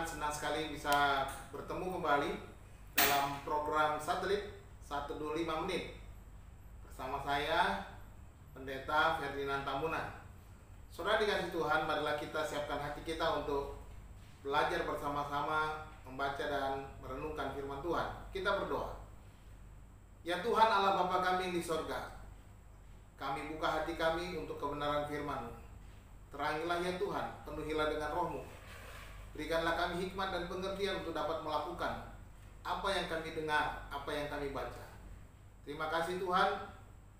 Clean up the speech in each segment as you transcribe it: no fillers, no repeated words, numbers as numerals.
Tuhan, senang sekali bisa bertemu kembali dalam program satelit 125 menit bersama saya, Pendeta Ferdinand Tambunan. Saudara dikasih Tuhan, marilah kita siapkan hati kita untuk belajar bersama-sama, membaca dan merenungkan firman Tuhan. Kita berdoa. Ya Tuhan Allah Bapa kami di sorga, kami buka hati kami untuk kebenaran firman-Mu. Terangilah ya Tuhan, penuhilah dengan Roh-Mu. Berikanlah kami hikmat dan pengertian untuk dapat melakukan apa yang kami dengar, apa yang kami baca. Terima kasih Tuhan,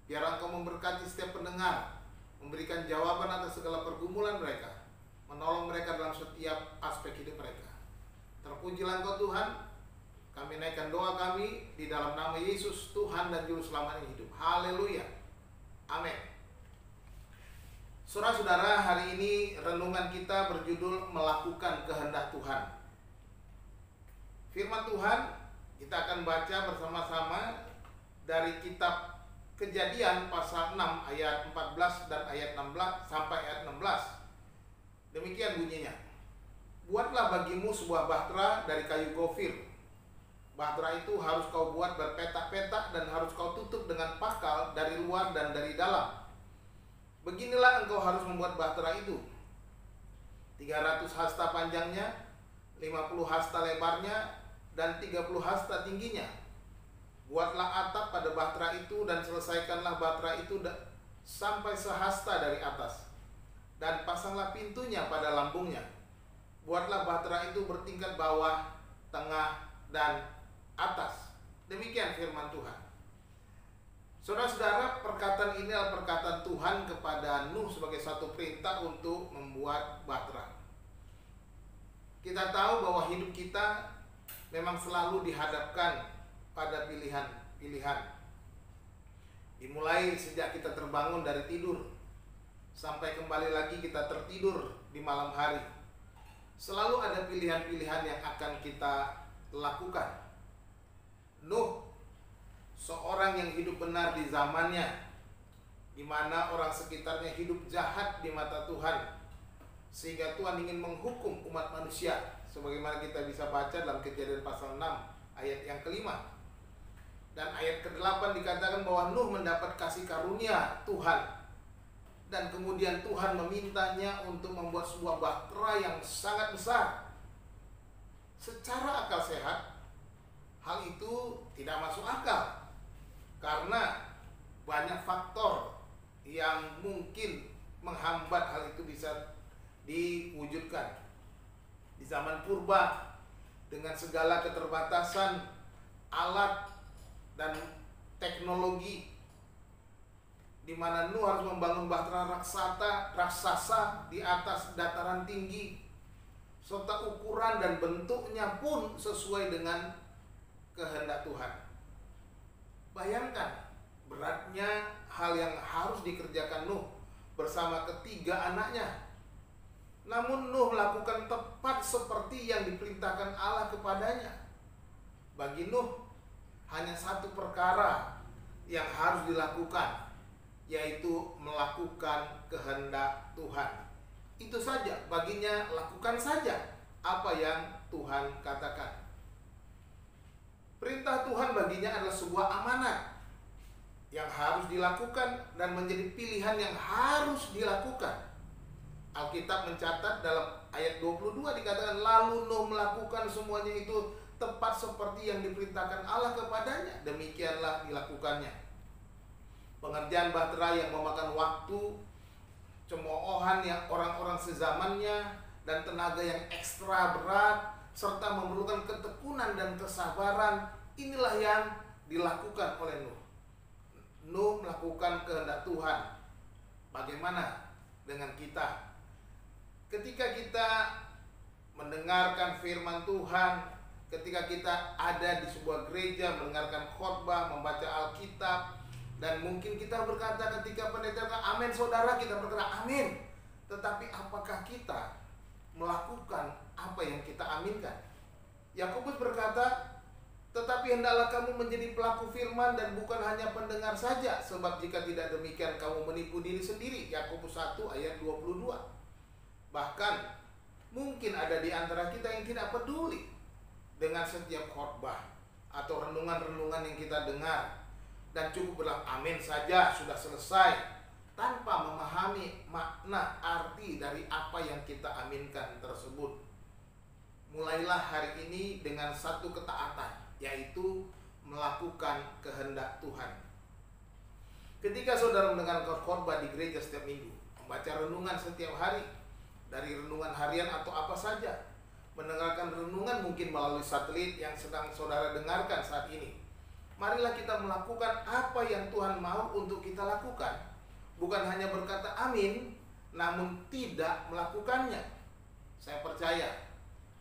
biar Engkau memberkati setiap pendengar, memberikan jawaban atas segala pergumulan mereka, menolong mereka dalam setiap aspek hidup mereka. Terpujilah Engkau Tuhan, kami naikkan doa kami di dalam nama Yesus, Tuhan dan Juru Selamat yang hidup. Haleluya. Amin. Saudara-saudara, hari ini renungan kita berjudul Melakukan Kehendak Tuhan. Firman Tuhan kita akan baca bersama-sama dari kitab Kejadian pasal 6 ayat 14 dan ayat 16 sampai ayat 16. Demikian bunyinya. Buatlah bagimu sebuah bahtera dari kayu gofir. Bahtera itu harus kau buat berpetak-petak dan harus kau tutup dengan pakal dari luar dan dari dalam. Beginilah engkau harus membuat bahtera itu. 300 hasta panjangnya, 50 hasta lebarnya, dan 30 hasta tingginya. Buatlah atap pada bahtera itu dan selesaikanlah bahtera itu sampai sehasta dari atas. Dan pasanglah pintunya pada lambungnya. Buatlah bahtera itu bertingkat bawah, tengah, dan atas. Demikian firman Tuhan. Saudara-saudara, perkataan ini adalah perkataan Tuhan kepada Nuh sebagai satu perintah untuk membuat bahtera. Kita tahu bahwa hidup kita memang selalu dihadapkan pada pilihan-pilihan. Dimulai sejak kita terbangun dari tidur sampai kembali lagi kita tertidur di malam hari. Selalu ada pilihan-pilihan yang akan kita lakukan. Nuh, seorang yang hidup benar di zamannya, di mana orang sekitarnya hidup jahat di mata Tuhan, sehingga Tuhan ingin menghukum umat manusia, sebagaimana kita bisa baca dalam Kejadian pasal 6 ayat yang kelima. Dan ayat ke-8 dikatakan bahwa Nuh mendapat kasih karunia Tuhan, dan kemudian Tuhan memintanya untuk membuat sebuah bahtera yang sangat besar. Secara akal sehat, hal itu tidak masuk akal, karena banyak faktor yang mungkin menghambat hal itu bisa diwujudkan. Di zaman purba, dengan segala keterbatasan alat dan teknologi, di mana Nuh harus membangun bahtera raksasa di atas dataran tinggi, serta ukuran dan bentuknya pun sesuai dengan kehendak Tuhan. Bayangkan beratnya hal yang harus dikerjakan Nuh bersama ketiga anaknya. Namun Nuh melakukan tepat seperti yang diperintahkan Allah kepadanya. Bagi Nuh hanya satu perkara yang harus dilakukan, yaitu melakukan kehendak Tuhan. Itu saja, baginya lakukan saja apa yang Tuhan katakan. Perintah Tuhan baginya adalah sebuah amanat yang harus dilakukan dan menjadi pilihan yang harus dilakukan. Alkitab mencatat dalam ayat 22 dikatakan, lalu Nuh melakukan semuanya itu tepat seperti yang diperintahkan Allah kepadanya. Demikianlah dilakukannya. Pengerjaan bahtera yang memakan waktu, cemoohan yang orang-orang sezamannya, dan tenaga yang ekstra berat, serta memerlukan ketekunan dan kesabaran, inilah yang dilakukan oleh Nuh. Nuh melakukan kehendak Tuhan. Bagaimana dengan kita? Ketika kita mendengarkan firman Tuhan, ketika kita ada di sebuah gereja, mendengarkan khotbah, membaca Alkitab, dan mungkin kita berkata ketika pendeta berkata, amin saudara, kita berkata amin. Tetapi apakah kita melakukan apa yang kita aminkan? Yakobus berkata, tetapi hendaklah kamu menjadi pelaku firman dan bukan hanya pendengar saja, sebab jika tidak demikian kamu menipu diri sendiri. Yakobus 1 ayat 22. Bahkan Mungkin ada di antara kita yang tidak peduli dengan setiap khotbah atau renungan-renungan yang kita dengar, dan cukup bilang amin saja sudah selesai, tanpa memahami makna arti dari apa yang kita aminkan tersebut. Mulailah hari ini dengan satu ketaatan, yaitu melakukan kehendak Tuhan. Ketika saudara mendengarkan khotbah di gereja setiap minggu, membaca renungan setiap hari, dari renungan harian atau apa saja, mendengarkan renungan mungkin melalui satelit yang sedang saudara dengarkan saat ini, marilah kita melakukan apa yang Tuhan mau untuk kita lakukan. Bukan hanya berkata amin, namun tidak melakukannya. Saya percaya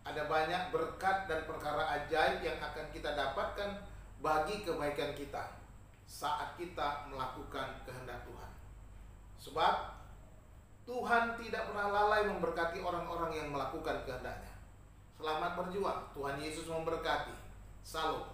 ada banyak berkat dan perkara ajaib yang akan kita dapatkan bagi kebaikan kita saat kita melakukan kehendak Tuhan. Sebab Tuhan tidak pernah lalai memberkati orang-orang yang melakukan kehendak-Nya. Selamat berjuang. Tuhan Yesus memberkati. Salam.